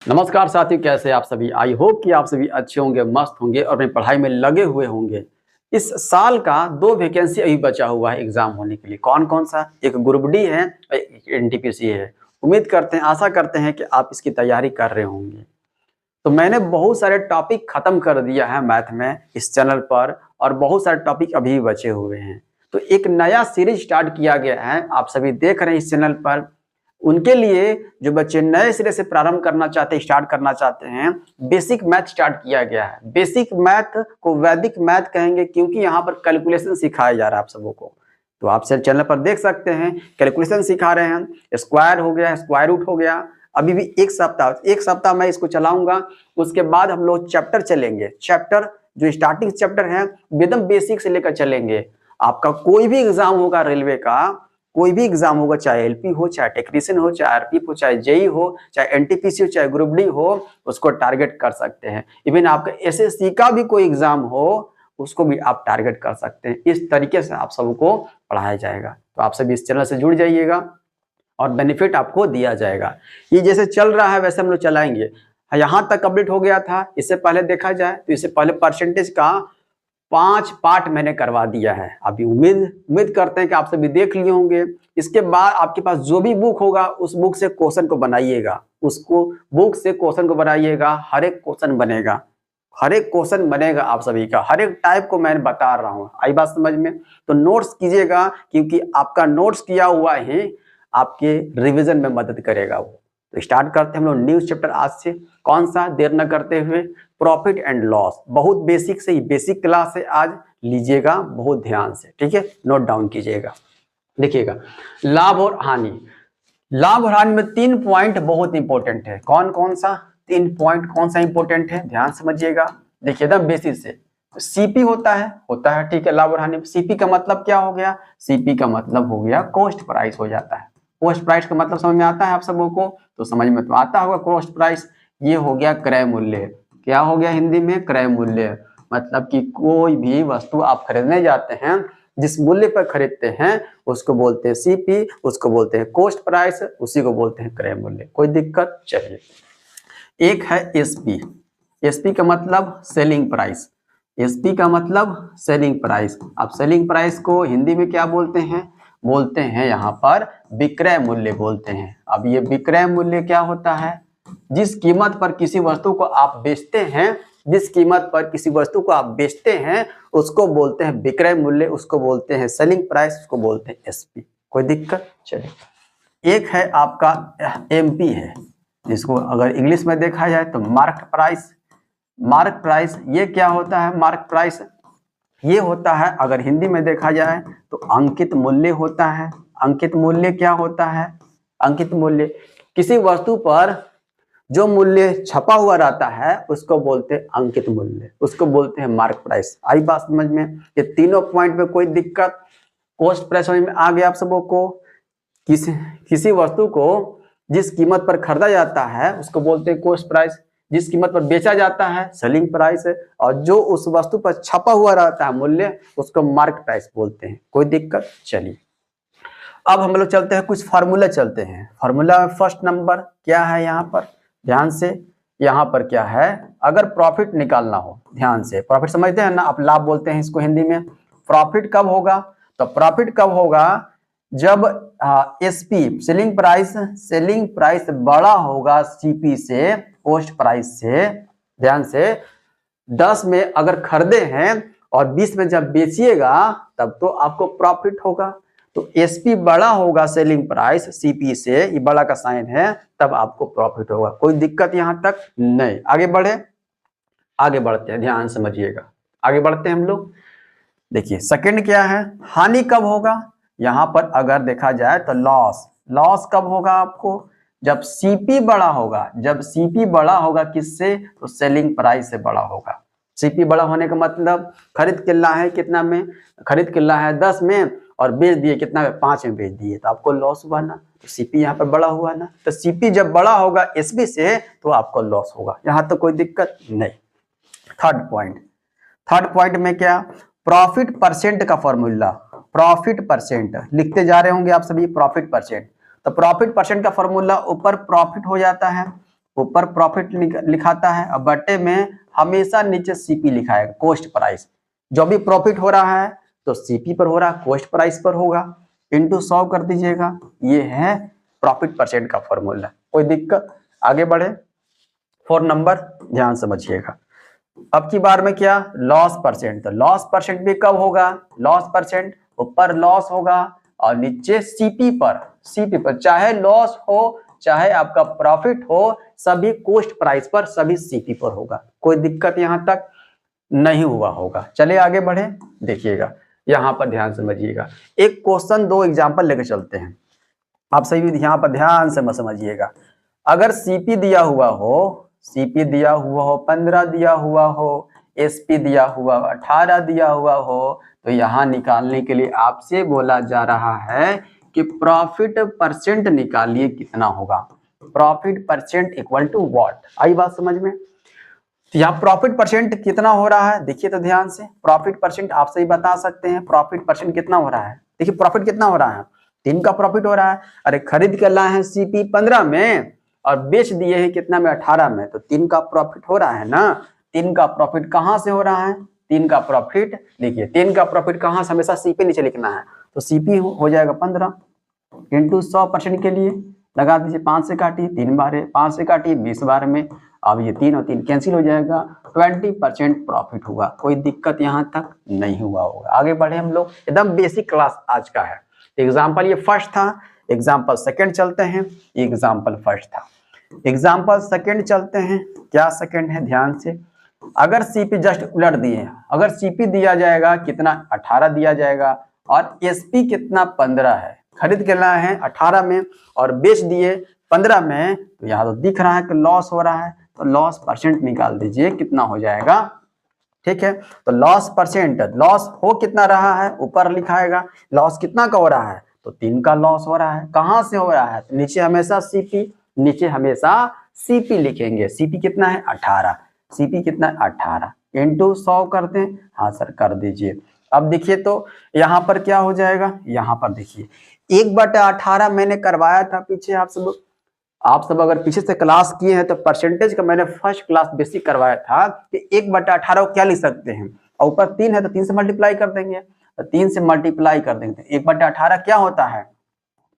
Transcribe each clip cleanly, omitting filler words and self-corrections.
नमस्कार साथियों, कैसे आप सभी। आई होप कि आप सभी अच्छे होंगे, मस्त होंगे और अपनी पढ़ाई में लगे हुए होंगे। इस साल का 2 वैकेंसी अभी बचा हुआ है एग्जाम होने के लिए। कौन कौन सा? एक ग्रुप डी है और एक एनटीपीसी है। उम्मीद करते हैं, आशा करते हैं कि आप इसकी तैयारी कर रहे होंगे। तो मैंने बहुत सारे टॉपिक खत्म कर दिया है मैथ में इस चैनल पर, और बहुत सारे टॉपिक अभी भी बचे हुए हैं। तो एक नया सीरीज स्टार्ट किया गया है, आप सभी देख रहे हैं इस चैनल पर। उनके लिए जो बच्चे नए सिरे से प्रारंभ करना चाहते हैं, स्टार्ट करना चाहते हैं, बेसिक मैथ स्टार्ट किया गया है। बेसिक मैथ को वैदिक मैथ कहेंगे क्योंकि यहाँ पर कैलकुलेशन सिखाया जा रहा है आप सबों को। तो आप सर चैनल पर देख सकते हैं, कैलकुलेशन सिखा रहे हैं। स्क्वायर हो गया, स्क्वायर रूट हो गया। अभी भी एक सप्ताह मैं इसको चलाऊंगा। उसके बाद हम लोग चैप्टर चलेंगे। चैप्टर जो स्टार्टिंग चैप्टर है एकदम बेसिक से लेकर चलेंगे। आपका कोई भी एग्जाम होगा, रेलवे का कोई भी एग्जाम होगा, चाहे एलपी हो, चाहे टेक्नीशियन हो, चाहे आरपी हो, चाहे जेई हो, चाहे एनटीपीसी हो, चाहे ग्रुप डी हो, उसको टारगेट कर सकते हैं। इवन आपका एसएससी का भी कोई एग्जाम हो, उसको भी आप टारगेट कर सकते हैं। इस तरीके से आप सबको पढ़ाया जाएगा। तो आप सभी इस चैनल से जुड़ जाइएगा और बेनिफिट आपको दिया जाएगा। ये जैसे चल रहा है वैसे हम लोग चलाएंगे। यहाँ तक कंप्लीट हो गया था। इससे पहले देखा जाए तो इससे पहले परसेंटेज का 5 पार्ट मैंने करवा दिया है। अभी उम्मीद करते हैं कि आप सभी देख लिए होंगे। इसके बाद आपके पास जो भी बुक होगा उस बुक से क्वेश्चन को बनाइएगा। उसको बुक से क्वेश्चन को बनाइएगा। हर एक क्वेश्चन बनेगा, हर एक क्वेश्चन बनेगा आप सभी का। हर एक टाइप को मैं बता रहा हूँ। आई बात समझ में? तो नोट्स कीजिएगा, क्योंकि आपका नोट्स किया हुआ ही आपके रिविजन में मदद करेगा वो। तो स्टार्ट करते हैं हम लोग न्यू चैप्टर आज से। कौन सा? देर न करते हुए प्रॉफिट एंड लॉस। बहुत बेसिक से ही बेसिक क्लास है, आज लीजिएगा बहुत ध्यान से, ठीक है? नोट डाउन कीजिएगा। देखिएगा, लाभ और हानि। लाभ और हानि में 3 पॉइंट बहुत इंपॉर्टेंट है। कौन कौन सा 3 पॉइंट, कौन सा इंपॉर्टेंट है? ध्यान समझिएगा। देखिए एकदम बेसिक से सीपी होता है, ठीक है। लाभ और हानि में सीपी का मतलब क्या हो गया? सीपी का मतलब हो गया कॉस्ट प्राइस हो जाता है। कॉस्ट प्राइस का मतलब समझ में आता है आप सबों को? तो समझ में तो आता होगा कॉस्ट प्राइस। ये हो गया क्रय मूल्य। क्या हो गया हिंदी में? क्रय मूल्य। मतलब कि कोई भी वस्तु आप खरीदने जाते हैं, जिस मूल्य पर खरीदते हैं उसको बोलते हैं सीपी, उसको बोलते हैं कॉस्ट प्राइस, उसी को बोलते हैं क्रय मूल्य। कोई दिक्कत? चलिए, एक है एसपी। एसपी का मतलब सेलिंग प्राइस। एसपी का मतलब सेलिंग प्राइस। आप सेलिंग प्राइस को हिंदी में क्या बोलते हैं? बोलते हैं यहाँ पर विक्रय मूल्य बोलते हैं। अब ये विक्रय मूल्य क्या होता है? जिस कीमत पर किसी वस्तु को आप बेचते हैं, जिस कीमत पर किसी वस्तु को आप बेचते हैं उसको बोलते हैं विक्रय मूल्य, उसको बोलते हैं सेलिंग प्राइस, उसको बोलते हैं एसपी। कोई दिक्कत? चलिए, एक है आपका एमपी है, जिसको अगर इंग्लिश में देखा जाए तो मार्क प्राइस। मार्क प्राइस ये क्या होता है? मार्क प्राइस ये होता है, अगर हिंदी में देखा जाए तो अंकित मूल्य होता है। अंकित मूल्य क्या होता है? अंकित मूल्य किसी वस्तु पर जो मूल्य छपा हुआ रहता है उसको बोलते हैं अंकित मूल्य, उसको बोलते हैं मार्क प्राइस। आई बात समझ में? ये तीनों पॉइंट में कोई दिक्कत? कॉस्ट प्राइस समझ में आ गया आप सबों को? किसी वस्तु को जिस कीमत पर खरीदा जाता है उसको बोलते हैं कॉस्ट प्राइस, जिस कीमत पर बेचा जाता है सेलिंग प्राइस है, और जो उस वस्तु पर छपा हुआ रहता है मूल्य उसको मार्क प्राइस बोलते हैं। कोई दिक्कत? चलिए, अब हम लोग चलते हैं, कुछ फार्मूला चलते हैं। फार्मूला में फर्स्ट नंबर क्या है? यहाँ पर ध्यान से, यहाँ पर क्या है? अगर प्रॉफिट निकालना हो, ध्यान से, प्रॉफिट समझते हैं ना आप? लाभ बोलते हैं इसको हिंदी में। प्रॉफिट कब होगा? तो प्रॉफिट कब होगा? जब एसपी सेलिंग प्राइस बड़ा होगा सीपी से, कॉस्ट प्राइस से। ध्यान से, 10 में अगर खरीदे हैं और 20 में जब बेचिएगा तब तो आपको प्रॉफिट होगा। तो एसपी बड़ा होगा सेलिंग प्राइस सीपी से, ये बड़ा का साइन है, तब आपको प्रॉफिट होगा। कोई दिक्कत यहां तक नहीं? आगे बढ़े, आगे बढ़ते हैं, ध्यान समझिएगा। आगे बढ़ते हैं हम लोग। देखिए सेकंड क्या है? हानि कब होगा? यहां पर अगर देखा जाए तो लॉस कब होगा आपको? जब सीपी बड़ा होगा। जब सीपी बड़ा होगा किससे? तो सेलिंग प्राइस से बड़ा होगा। सीपी बड़ा होने का मतलब खरीद किल्ला है कितना में? खरीद किल्ला है 10 में और बेच दिए कितना में? 5 में बेच दिए, तो आपको लॉस हुआ ना। तो सीपी यहाँ पर बड़ा हुआ ना। तो सीपी जब बड़ा होगा एसपी से तो आपको लॉस होगा। यहाँ तो कोई दिक्कत नहीं। थर्ड पॉइंट में क्या? प्रॉफिट परसेंट का फॉर्मूला। प्रॉफिट परसेंट लिखते जा रहे होंगे आप सभी, प्रॉफिट परसेंट। तो प्रॉफिट परसेंट का फॉर्मूला, ऊपर प्रॉफिट हो जाता है, ऊपर प्रॉफिट लिखाता है और बटे में हमेशा नीचे सीपी लिखा है, कॉस्ट प्राइस। जो भी प्रॉफिट हो रहा है तो सीपी पर हो रहा है, कॉस्ट प्राइस पर होगा, इंटू 100 कर दीजिएगा। ये है प्रॉफिट परसेंट का फॉर्मूला। कोई दिक्कत? आगे बढ़े। 4 नंबर ध्यान समझिएगा। अब की बार में क्या, लॉस परसेंट। तो लॉस परसेंट भी कब होगा, लॉस परसेंट ऊपर लॉस होगा और नीचे सीपी पर चाहे लॉस हो चाहे आपका प्रॉफिट हो, सभी कॉस्ट प्राइस पर, सभी सीपी पर होगा। कोई दिक्कत यहां तक नहीं हुआ होगा। चलिए आगे बढ़े, देखिएगा यहां पर ध्यान समझिएगा। एक क्वेश्चन 2 एग्जांपल लेकर चलते हैं, आप सभी यहाँ पर ध्यान से समझिएगा। अगर सीपी दिया हुआ हो, सीपी दिया हुआ हो 15 दिया हुआ हो, एसपी दिया हुआ 18 दिया हुआ हो, तो यहाँ निकालने के लिए आपसे बोला जा रहा है कि प्रॉफिट परसेंट निकालिए कितना होगा। Profit percent equal to what, आई बात समझ में? तो यहाँ प्रॉफिट परसेंट कितना हो रहा है, देखिए तो ध्यान से। प्रॉफिट परसेंट आप सही बता सकते हैं, प्रॉफिट परसेंट कितना हो रहा है। देखिए प्रॉफिट कितना हो रहा है, 3 का प्रॉफिट हो रहा है। अरे खरीद के लाए हैं सीपी 15 में और बेच दिए हैं कितना में, 18 में, तो 3 का प्रॉफिट हो रहा है ना। 3 का प्रॉफिट कहां से हो रहा है, 3 का प्रॉफिट लिखिए, 3 का प्रॉफिट कहां से, हमेशा सीपी नीचे लिखना है। तो सीपी हो जाएगा 15 इंटू 100% के लिए लगा दीजिए, 5 से काटिए, 3 बार है, 5 से काटिए 20 बार में। अब ये 3 और 3 कैंसिल हो जाएगा, 20% प्रॉफिट हुआ। कोई दिक्कत यहाँ तक नहीं हुआ होगा। आगे बढ़े हम लोग, एकदम बेसिक क्लास आज का है। एग्जाम्पल ये फर्स्ट था, एग्जाम्पल सेकंड चलते हैं। एग्जाम्पल फर्स्ट था, एग्जाम्पल सेकंड चलते हैं। क्या सेकंड है, ध्यान से। अगर सीपी जस्ट उलट दिए, अगर सीपी दिया जाएगा कितना, 18 दिया जाएगा और एसपी कितना 15 है, खरीद के लाए हैं 18 में और बेच दिए 15 में, तो यहाँ तो दिख रहा है कि लॉस हो रहा है, तो लॉस परसेंट निकाल दीजिए कितना हो जाएगा। ठीक है, तो लॉस परसेंट, लॉस हो कितना रहा है ऊपर लिखाएगा, लॉस कितना का हो रहा है, तो 3 का लॉस हो रहा है। कहां से हो रहा है, तो नीचे हमेशा सीपी, नीचे हमेशा सीपी लिखेंगे। सीपी कितना है 18, सीपी कितना है 18 इंटू 100 करते हैं, हाँ सर कर दीजिए। अब देखिए तो यहाँ पर क्या हो जाएगा, यहाँ पर देखिए 1/18 मैंने करवाया था पीछे। आप सब अगर पीछे से क्लास किए हैं तो परसेंटेज का मैंने फर्स्ट क्लास बेसिक करवाया था कि 1/18 को क्या लिख सकते हैं, और ऊपर 3 है तो 3 से मल्टीप्लाई कर देंगे, तो 3 से मल्टीप्लाई कर देंगे। 1/18 क्या होता है,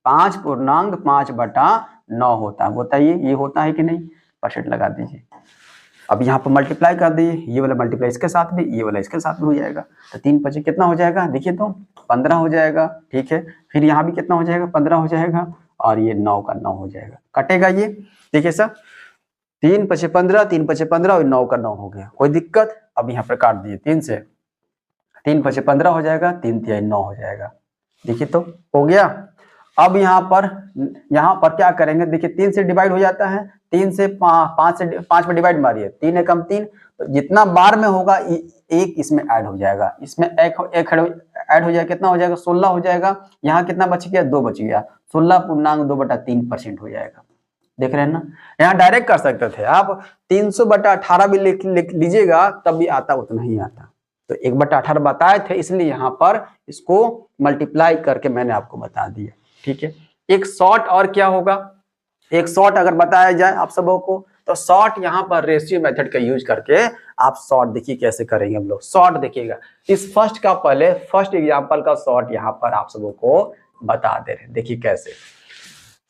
5.5/9 होता है। बताइए ये होता है कि नहीं, परसेंट लगा दीजिए। अब यहाँ पर मल्टीप्लाई कर दीजिए, ये वाला मल्टीप्लाई इसके साथ भी, ये वाला इसके साथ भी हो जाएगा, तो 3 5 कितना हो जाएगा, देखिए तो 15 हो जाएगा। ठीक है, फिर यहाँ भी कितना हो जाएगा, 15 हो जाएगा और ये 9 का 9 हो जाएगा, कटेगा ये। देखिए सर 3 5 15, 3 5 15 और 9 का 9 हो गया। कोई दिक्कत? अब यहाँ पर काट दिए 3 से, 3 5 15 हो जाएगा, 3 3 9 हो जाएगा। देखिए तो हो गया। अब यहाँ पर क्या करेंगे, देखिए 3 से डिवाइड हो जाता है, 3 से 5 से 5 में डिवाइड मारिए, 3 एकम 3, तो जितना बार में होगा एक इसमें ऐड हो जाएगा, इसमें एक ऐड हो जाएगा, कितना हो जाएगा 16 हो जाएगा। यहाँ कितना बच गया, 2 बच गया, 16.2/3% हो जाएगा। देख रहे हैं ना, यहाँ डायरेक्ट कर सकते थे आप, 300/18 भी लिख लीजिएगा तब भी आता, उतना ही आता। तो 1/18 बताए थे, इसलिए यहाँ पर इसको मल्टीप्लाई करके मैंने आपको बता दिया। ठीक है, एक शॉर्ट और क्या होगा, एक शॉर्ट अगर बताया जाए आप सबों को, तो शॉर्ट यहाँ पर रेशियो मेथड का यूज करके आप शॉर्ट देखिए कैसे करेंगे हम लोग। शॉर्ट देखिएगा, इस फर्स्ट का पहले फर्स्ट एग्जांपल का शॉर्ट यहाँ पर आप सबों को बता दे रहे हैं। देखिए कैसे,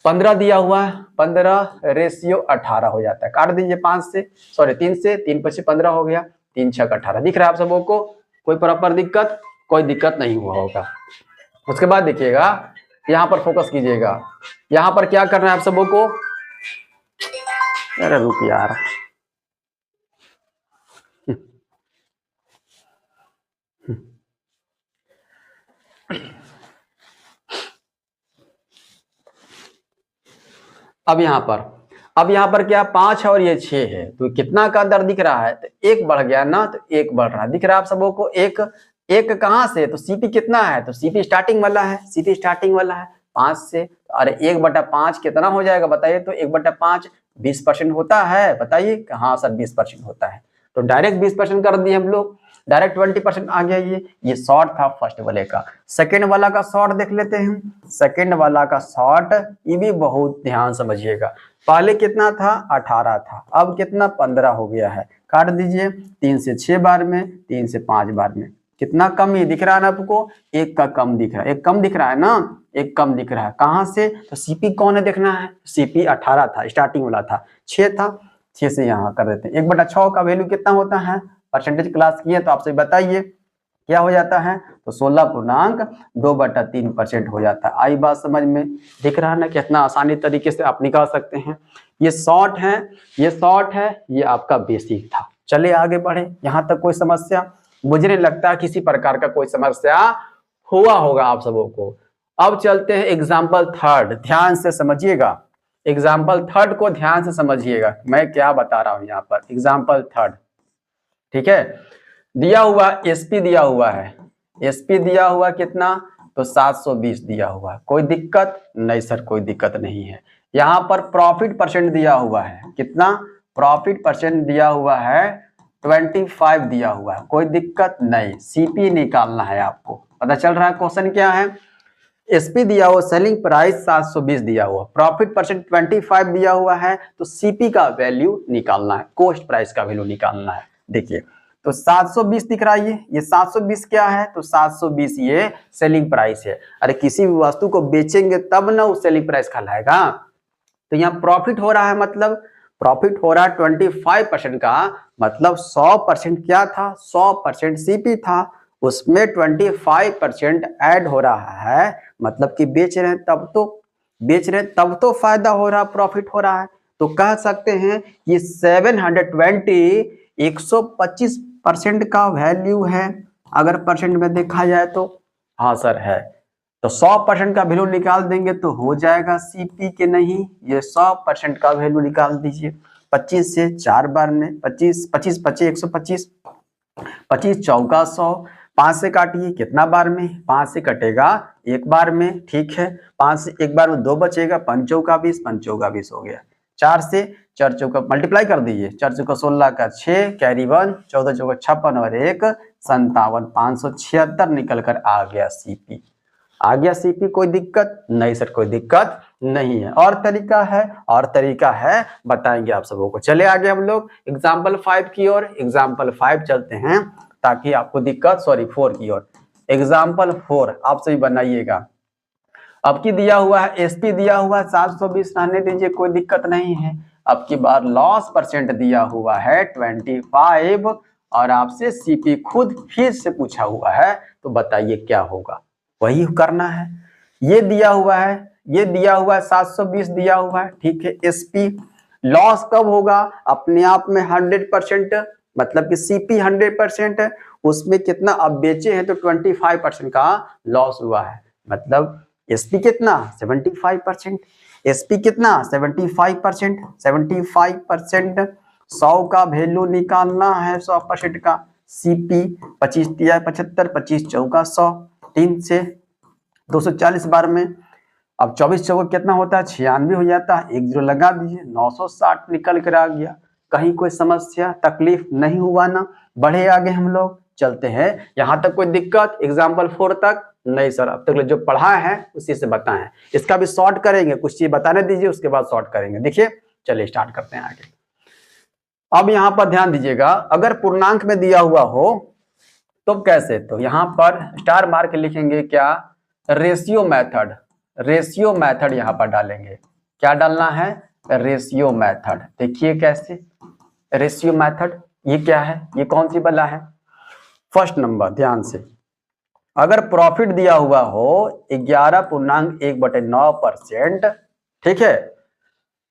15 दिया हुआ है, 15/18 हो जाता है, काट दीजिए 5 से, सॉरी 3 से, 3 5 15 हो गया, 3 6 18 दिख रहा है आप सबों को। कोई प्रॉपर दिक्कत, कोई दिक्कत नहीं हुआ होगा। उसके बाद देखिएगा, यहाँ पर फोकस कीजिएगा, यहाँ पर क्या करना है आप सबों को, अरे रुक यार, अब यहाँ पर क्या 5 है और ये 6 है, तो कितना का दर दिख रहा है, तो 1 बढ़ गया ना, तो 1 बढ़ रहा है, दिख रहा है आप सबों को। एक कहां से, तो सीपी कितना है, तो सीपी स्टार्टिंग वाला है, सीपी स्टार्टिंग वाला है 5 से, अरे 1/5 कितना हो जाएगा बताइए, तो 1/5 20% होता है, बताइए। हाँ सर 20% होता है, तो डायरेक्ट 20% कर दिए हम लोग, डायरेक्ट 20% आ गया। ये शॉर्ट था फर्स्ट वाले का। सेकंड वाला का शॉर्ट देख लेते हैं। सेकंड वाला का शॉर्ट, ये भी बहुत ध्यान समझिएगा। पहले कितना था 18 था, अब कितना 15 हो गया है। काट दीजिए, 3 से 6 बार में, 3 से 5 बार में, कितना कमी दिख रहा है ना आपको, एक का कम दिख रहा है, एक कम दिख रहा है ना, एक कम दिख रहा है। कहां से, तो सीपी कौन है देखना है, सीपी 18 था, स्टार्टिंग वाला था, 6 था, 6 से यहाँ कर देते हैं। 1/6 का वैल्यू कितना होता है, परसेंटेज क्लास की है तो आपसे बताइए क्या हो जाता है, तो 16.2/3% हो जाता है। आई बात समझ में, दिख रहा है ना कितना आसानी तरीके से आप निकाल सकते हैं। ये शॉर्ट है, ये शॉर्ट है, ये आपका बेसिक था। चलिए आगे बढ़े, यहां तक कोई समस्या, मुझे नहीं लगता किसी प्रकार का कोई समस्या हुआ होगा आप सबों को। अब चलते हैं एग्जाम्पल थर्ड, ध्यान से समझिएगा, एग्जाम्पल थर्ड को ध्यान से समझिएगा मैं क्या बता रहा हूं यहाँ पर। एग्जाम्पल थर्ड, ठीक है, दिया हुआ एसपी दिया हुआ है, एसपी दिया हुआ कितना, तो 720 दिया हुआ है। कोई दिक्कत नहीं सर, कोई दिक्कत नहीं है। यहाँ पर प्रॉफिट परसेंट दिया हुआ है, कितना, प्रॉफिट परसेंट दिया हुआ है 25 दिया हुआ है, कोई दिक्कत नहीं। सीपी निकालना है आपको, पता चल रहा है क्वेश्चन क्या है। एसपी दिया हुआ, सेलिंग प्राइस 720 दिया हुआ, प्रॉफिट परसेंट 25 दिया हुआ है, तो सीपी का वैल्यू निकालना है, कॉस्ट प्राइस का वैल्यू निकालना है। देखिए तो 720 दिख रहा है, ये 720 क्या है, तो 720 ये सेलिंग प्राइस है। अरे किसी भी वस्तु को बेचेंगे तब ना उस सेलिंग प्राइस कहलाएगा। तो यहाँ प्रॉफिट हो रहा है, मतलब प्रॉफिट हो रहा है 25% का, मतलब 100% क्या था, 100% सीपी था, उसमें 25% ऐड हो रहा है, मतलब कि बेच रहे हैं तब तो, बेच रहे हैं तब तो फायदा हो रहा है, प्रॉफिट हो रहा है। तो कह सकते हैं ये 720 125% का वैल्यू है, अगर परसेंट में देखा जाए तो। हाँ सर है, तो 100% का वैल्यू निकाल देंगे तो हो जाएगा सीपी के, नहीं ये 100% का वैल्यू निकाल दीजिए। 25 से 4 बार में, 25 25 25 125, 25 चौका 100, 5 से काटिए कितना बार में, 5 से कटेगा एक बार में, ठीक है। 5 से एक बार में 2 बचेगा, 5 चौका 20, 5 चौका 20 हो गया। 4 से 4 चौका मल्टीप्लाई कर दीजिए, 4 चौका 16 का 6, कैरी 1, 14 चौका 56 और 1 57, 576 निकल कर आ गया सीपी, आ गया सीपी। कोई दिक्कत नहीं सर, कोई दिक्कत नहीं है। और तरीका है, और तरीका है, बताएंगे आप सबों को। चले आगे हम लोग एग्जाम्पल 5 की ओर, एग्जाम्पल 5 चलते हैं ताकि आपको दिक्कत, सॉरी 4 की ओर। एग्जाम्पल 4 आप सभी बनाइएगा। अब की दिया हुआ है, एसपी दिया हुआ 720 रहने दीजिए, कोई दिक्कत नहीं है। अब की बार लॉस परसेंट दिया हुआ है 25 और आपसे सीपी खुद फिर से पूछा हुआ है, तो बताइए क्या होगा, वही करना है। ये दिया हुआ है, ये दिया हुआ है 720 दिया हुआ है, ठीक है। एसपी लॉस कब होगा, अपने आप में 100%, मतलब कि सीपी 100% है, उसमें कितना अब बेचे हैं तो 25% का लॉस हुआ है, मतलब एसपी कितना 75%, एसपी कितना 75%, 75%, 100 का वैल्यू निकालना है 100% का। सीपी 25 दिया है 75, 25 चौका 100, 3 से 240 बार में। अब 24 चौका कितना होता है, 96 हो जाता है, एक जीरो लगा दीजिए, 960 निकल कर आ गया। कहीं कोई समस्या तकलीफ नहीं हुआ ना, बढ़े आगे हम लोग, चलते हैं। यहां तक कोई दिक्कत एग्जाम्पल 4 तक नहीं सर, अब तक जो पढ़ा है उसी से बताएं। इसका भी शॉर्ट करेंगे, कुछ चीज बताने दीजिए उसके बाद शॉर्ट करेंगे। देखिए चलिए स्टार्ट करते हैं आगे। अब यहां पर ध्यान दीजिएगा, अगर पूर्णांक में दिया हुआ हो तो कैसे, तो यहां पर स्टार मार्क लिखेंगे क्या, रेशियो मेथड, रेशियो मेथड यहां पर डालेंगे। क्या डालना है, रेशियो मेथड। देखिए कैसे रेशियो मेथड, ये क्या है, ये कौन सी बला है। फर्स्ट नंबर ध्यान से, अगर प्रॉफिट दिया हुआ हो 11.1/9%, ठीक है,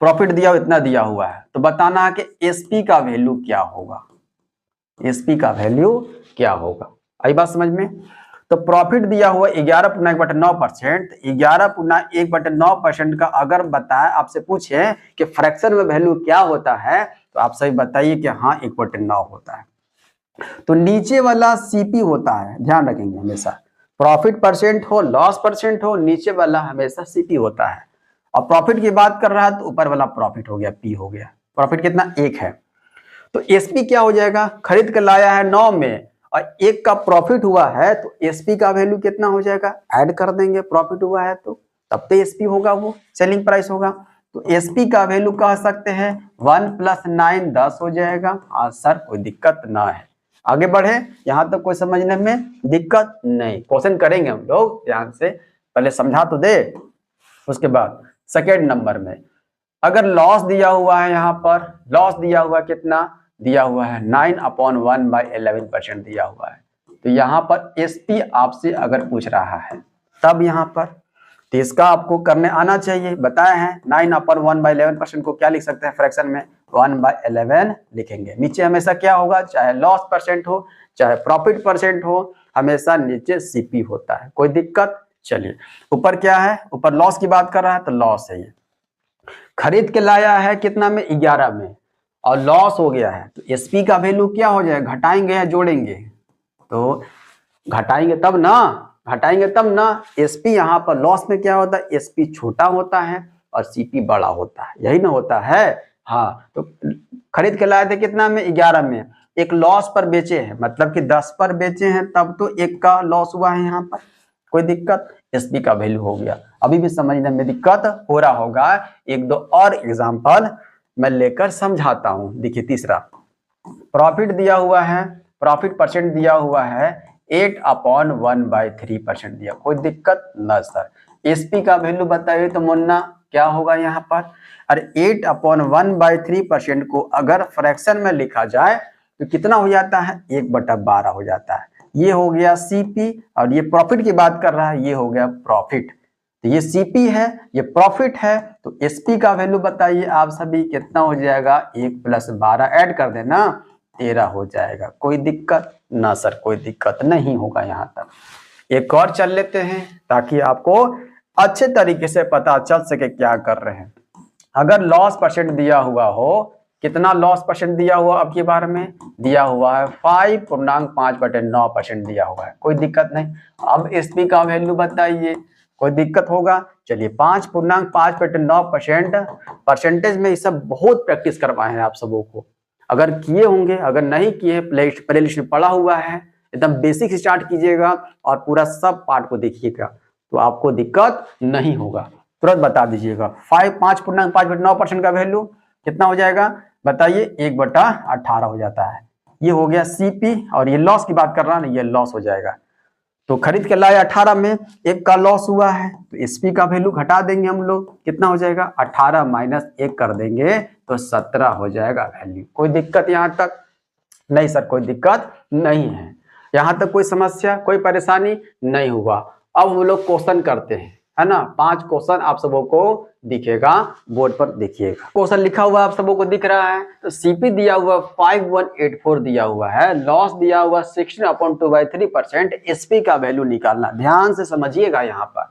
प्रॉफिट दिया इतना दिया हुआ है, तो बताना है कि एसपी का वैल्यू क्या होगा, एसपी का वैल्यू क्या होगा। आई बात समझ में। तो प्रॉफिट दिया हुआ 11.1/9%, 11.1/9% का अगर बताए, आपसे पूछे कि फ्रैक्शन में वैल्यू क्या होता है, तो आप सही बताइए कि हाँ 1/9 होता है। तो नीचे वाला सीपी होता है, ध्यान रखेंगे हमेशा, प्रॉफिट परसेंट हो लॉस परसेंट हो, नीचे वाला हमेशा सीपी होता है। और प्रॉफिट की बात कर रहा है तो ऊपर वाला प्रॉफिट हो गया, पी हो गया। प्रॉफिट कितना, 1 है, तो एसपी क्या हो जाएगा, खरीद कर लाया है 9 में और 1 का प्रॉफिट हुआ है, तो एसपी का वैल्यू कितना हो जाएगा, ऐड कर देंगे, प्रॉफिट हुआ है तो तब तो एसपी होगा, वो सेलिंग प्राइस होगा। तो एसपी का वैल्यू कह सकते हैं 1 + 9 10 हो जाएगा। हाँ सर कोई दिक्कत ना है, आगे बढ़े, यहाँ तक कोई समझने में दिक्कत नहीं। क्वेश्चन करेंगे हम लोग ध्यान से, पहले समझा तो दे। उसके बाद सेकेंड नंबर में अगर लॉस दिया हुआ है, यहाँ पर लॉस दिया हुआ कितना दिया हुआ है 9/1/11% दिया हुआ है। तो यहाँ पर एसपी आपसे अगर पूछ रहा है तब यहाँ पर तो इसका आपको करने आना चाहिए। बताए हैं 9/1/11% को क्या लिख सकते हैं फ्रैक्शन में 1/11 लिखेंगे। नीचे हमेशा क्या होगा, चाहे लॉस परसेंट हो चाहे प्रॉफिट परसेंट हो, हमेशा नीचे सीपी होता है, कोई दिक्कत। चलिए ऊपर क्या है, ऊपर लॉस की बात कर रहा है तो लॉस है, ये खरीद के लाया है कितना में 11 में और लॉस हो गया है, तो एसपी का वैल्यू क्या हो जाएगा, घटाएंगे या जोड़ेंगे, तो घटाएंगे तब ना। एसपी यहाँ पर लॉस में क्या होता है, एसपी छोटा होता है और सीपी बड़ा होता है, यही ना होता है। हाँ तो खरीद के लाए थे कितना में 11 में, एक लॉस पर बेचे हैं मतलब कि 10 पर बेचे हैं, तब तो एक का लॉस हुआ है यहाँ पर, कोई दिक्कत। एसपी का वैल्यू हो गया। अभी भी समझने में दिक्कत हो रहा होगा, एक दो और एग्जांपल मैं लेकर समझाता हूं। देखिए तीसरा, प्रॉफिट दिया हुआ है, प्रॉफिट परसेंट दिया हुआ है 8/1/3% दिया, कोई दिक्कत ना सर। एसपी का वैल्यू बताइए तो मुन्ना क्या होगा यहाँ पर, अरे 8/1/3% को अगर फ्रैक्शन में लिखा जाए तो कितना हो जाता है 1/12 हो जाता है। ये हो गया सीपी, और ये प्रॉफिट की बात कर रहा है, ये हो गया प्रॉफिट। तो ये सीपी है, ये प्रॉफिट है, तो एसपी का वैल्यू बताइए आप सभी कितना हो जाएगा, 1 + 12 ऐड कर देना 13 हो जाएगा, कोई दिक्कत ना सर, कोई दिक्कत नहीं होगा यहाँ तक। एक और चल लेते हैं ताकि आपको अच्छे तरीके से पता चल सके क्या कर रहे हैं। अगर लॉस परसेंट दिया हुआ हो, कितना लॉस परसेंट दिया हुआ अब की बार में दिया हुआ है 5.5/9% दिया हुआ है, कोई दिक्कत नहीं। अब एसपी का वैल्यू बताइए, कोई दिक्कत होगा। चलिए 5.5/9% परसेंटेज में ये सब बहुत प्रैक्टिस करवाए हैं आप सबों को, अगर किए होंगे, अगर नहीं किए प्ले लिस्ट में पड़ा हुआ है, एकदम बेसिक स्टार्ट कीजिएगा और पूरा सब पार्ट को देखिएगा तो आपको दिक्कत नहीं होगा। तुरंत बता दीजिएगा 5.5/9% का वैल्यू कितना हो जाएगा बताइए, 1/18 हो जाता है। ये हो गया सीपी, और ये लॉस की बात कर रहा है ना, ये लॉस हो जाएगा। तो खरीद के लाए 18 में, एक का लॉस हुआ है तो एसपी का वैल्यू घटा देंगे हम लोग, कितना हो जाएगा 18 - 1 कर देंगे तो 17 हो जाएगा वैल्यू। कोई दिक्कत यहाँ तक नहीं सर, कोई दिक्कत नहीं है, यहाँ तक कोई समस्या कोई परेशानी नहीं हुआ। अब हम लोग क्वेश्चन करते हैं, है ना। 5 क्वेश्चन आप सबों को दिखेगा बोर्ड पर, देखिएगा क्वेश्चन लिखा हुआ आप सबों को दिख रहा है। तो सीपी दिया हुआ 5184 दिया हुआ है, लॉस दिया हुआ 16/2/3%, एसपी का वैल्यू निकालना, ध्यान से समझिएगा यहाँ पर।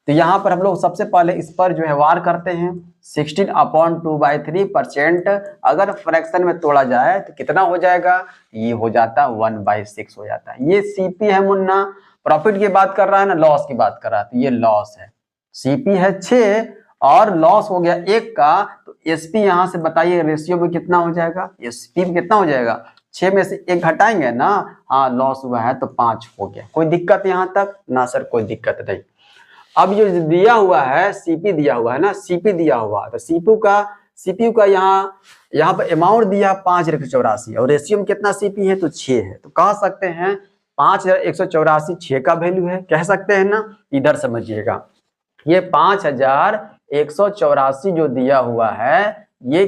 तो यहाँ पर हम लोग सबसे पहले इस पर जो है वार करते हैं। 16/2/3% अगर फ्रैक्शन में तोड़ा जाए तो कितना हो जाएगा, ये हो जाता है 1/6 हो जाता है। ये सीपी है मुन्ना, प्रॉफिट की बात कर रहा है ना, लॉस की बात कर रहा है, तो ये लॉस है। सीपी है 6 और लॉस हो गया 1 का, तो एसपी यहाँ से बताइए रेशियो में कितना हो जाएगा, एसपी में कितना हो जाएगा, 6 में से 1 घटाएंगे ना, हाँ लॉस हुआ है तो 5 हो गया। कोई दिक्कत यहाँ तक ना सर, कोई दिक्कत नहीं। अब जो दिया हुआ है सीपी दिया हुआ है ना, सीपी दिया हुआ, तो सीपीयू का यहाँ पर अमाउंट दिया 5,184 और रेशियो में कितना सीपी है तो 6 है, तो कह सकते हैं 5,184 6 का वैल्यू है, कह सकते हैं ना। इधर समझिएगा, ये 5,184 जो दिया हुआ है ये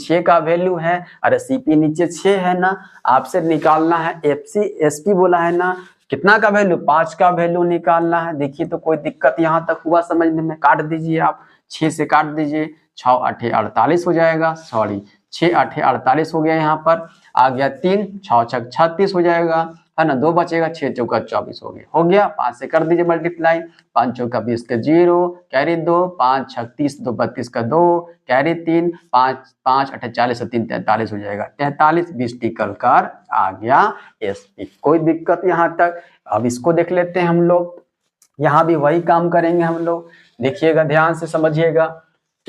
6 का वैल्यू है, अरे सीपी नीचे 6 है ना, आपसे निकालना है एसपी बोला है ना, कितना का वैल्यू 5 का वैल्यू निकालना है। देखिए तो कोई दिक्कत यहाँ तक हुआ समझने में, काट दीजिए आप, 6 से काट दीजिए, 6 × 8 = 48 हो जाएगा, सॉरी 6 × 8 = 48 हो गया, यहाँ पर आ गया 3, 6 × 6 = 36 हो जाएगा, है ना, 2 बचेगा, 6 × 4 = 24 हो गया। 5 से कर दीजिए मल्टीप्लाई, 5 × 4 = 20 का 0 कैरी 2, 5 × 6 = 30, 2 × 32 का 2 कैरी 3, 5 × 8 = 40 और 3 × 43 हो जाएगा, 43 20 निकल कर आ गया एसपी। कोई दिक्कत यहाँ तक। अब इसको देख लेते हैं हम लोग, यहाँ भी वही काम करेंगे हम लोग, देखिएगा ध्यान से समझिएगा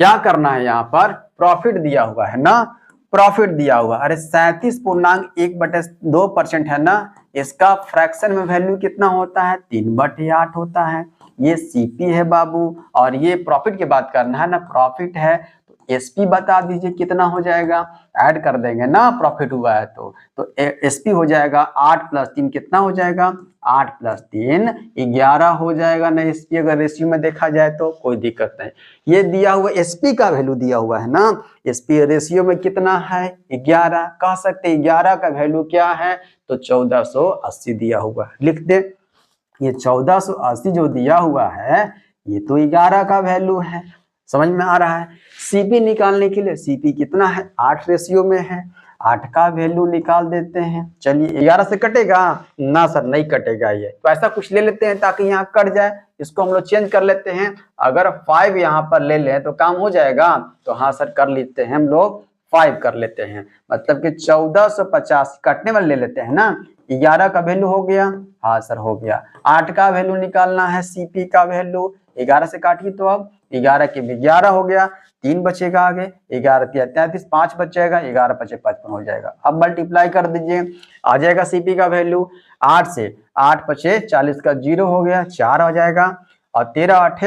क्या करना है। यहाँ पर प्रॉफिट दिया हुआ है ना, प्रॉफिट दिया हुआ, अरे 37.1/2% है ना, इसका फ्रैक्शन में वैल्यू कितना होता है 3/8 होता है। ये सीपी है बाबू, और ये प्रॉफिट की बात करना है ना, प्रॉफिट है तो एसपी बता दीजिए कितना हो जाएगा, ऐड कर देंगे ना, प्रॉफिट हुआ है तो एसपी हो जाएगा 8 + 3 कितना हो जाएगा, 8 + 3 11 हो जाएगा ना एसपी, अगर रेशियो में देखा जाए तो कोई दिक्कत नहीं। ये दिया हुआ एसपी का वैल्यू दिया हुआ है ना, एसपी रेशियो में कितना है 11, कह सकते 11 का वैल्यू क्या है तो 1480 दिया हुआ है, लिख दे। ये 1480 जो दिया हुआ है ये तो 11 का वैल्यू है, समझ में आ रहा है। सीपी निकालने के लिए सीपी कितना है 8 रेशियो में है, 8 का वैल्यू निकाल देते हैं। चलिए 11 से कटेगा ना सर, नहीं कटेगा ये, तो ऐसा कुछ ले लेते हैं ताकि यहाँ कट जाए, इसको हम लोग चेंज कर लेते हैं। अगर 5 यहाँ पर ले लें तो काम हो जाएगा, तो हाँ सर कर लेते हैं हम लोग, 5 कर लेते हैं, मतलब कि 1450 कटने वाले ले लेते हैं ना। 11 का वैल्यू हो गया, हाँ सर हो गया। 8 का वैल्यू निकालना है, सीपी का वैल्यू 11 से काटिए तो अब 11 के 11 हो गया, 3 बचेगा आगे, 11 × 33 5 बचेगा, 11 × 5 = 55 हो जाएगा। अब मल्टीप्लाई कर दीजिए, आ जाएगा सीपी का वैल्यू 8 से 8 × 5 = 40 का 0 हो गया, 4 हो जाएगा, और 13 × 8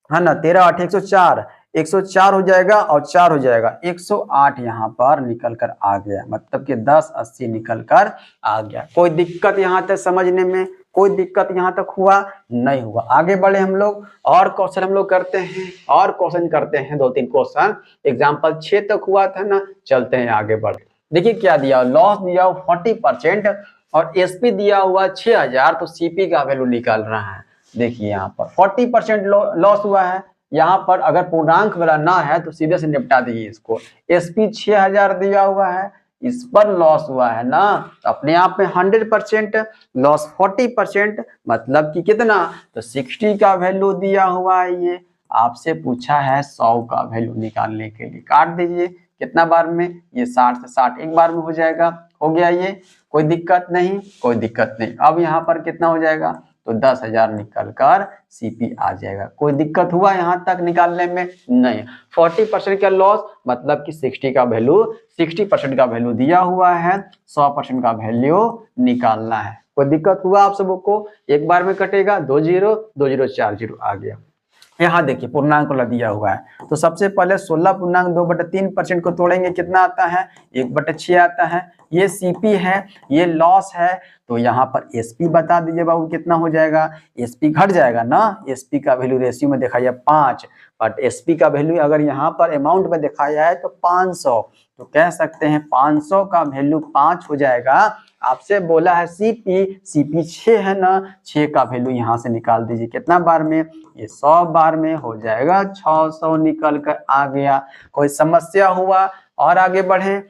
है ना, 13 × 8 = 104, 104 हो जाएगा और 4 हो जाएगा, 108 यहाँ पर निकल कर आ गया, मतलब कि 1080 निकल कर आ गया। कोई दिक्कत यहाँ तक समझने में, कोई दिक्कत यहाँ तक हुआ नहीं हुआ। आगे बढ़े हम लोग, और क्वेश्चन हम लोग करते हैं, और क्वेश्चन करते हैं 2-3 क्वेश्चन, एग्जाम्पल 6 तक हुआ था ना, चलते हैं आगे बढ़। देखिए क्या दिया, लॉस दिया हुआ 40% और एसपी दिया हुआ 6000, तो सीपी का वैल्यू निकाल रहा है। देखिए यहाँ पर 40% लॉस हुआ है, यहाँ पर अगर पूर्णांक वाला ना है तो सीधे से निपटा दीजिए इसको। एसपी 6000 दिया हुआ है, इस पर लॉस हुआ है ना, तो अपने आप में 100%, लॉस 40%, मतलब कि कितना, तो 60 का वैल्यू दिया हुआ है। ये आपसे पूछा है 100 का वैल्यू निकालने के लिए, काट दीजिए कितना बार में, ये 60 से 60 एक बार में हो जाएगा, हो गया ये, कोई दिक्कत नहीं, कोई दिक्कत नहीं। अब यहाँ पर कितना हो जाएगा, तो 10,000 निकल कर सीपी आ जाएगा। कोई दिक्कत हुआ यहाँ तक निकालने में नहीं। 40% का लॉस, मतलब कि 60% का वैल्यू दिया हुआ है, 100% का वैल्यू निकालना है। कोई दिक्कत हुआ आप सबको को, एक बार में कटेगा, 2 0 2 0 4 0 आ गया। यहाँ देखिए पूर्णांक वाला दिया हुआ है, तो सबसे पहले 16.2/3% को तोड़ेंगे, कितना आता है 1/6 आता है। ये सीपी है, ये लॉस है, तो यहाँ पर एसपी बता दीजिए बाबू कितना हो जाएगा। एसपी घट जाएगा ना, एसपी का वैल्यू रेशियो में देखा जाए 5, बट एसपी का वैल्यू अगर यहाँ पर अमाउंट में देखा जाए तो 500, तो कह सकते हैं 500 का वैल्यू 5 हो जाएगा। आपसे बोला है सीपी 6 है ना, 6 का वैल्यू यहाँ से निकाल दीजिए, कितना बार में, ये 100 बार में हो जाएगा, 600 निकल कर आ गया। कोई समस्या हुआ, और आगे बढ़े।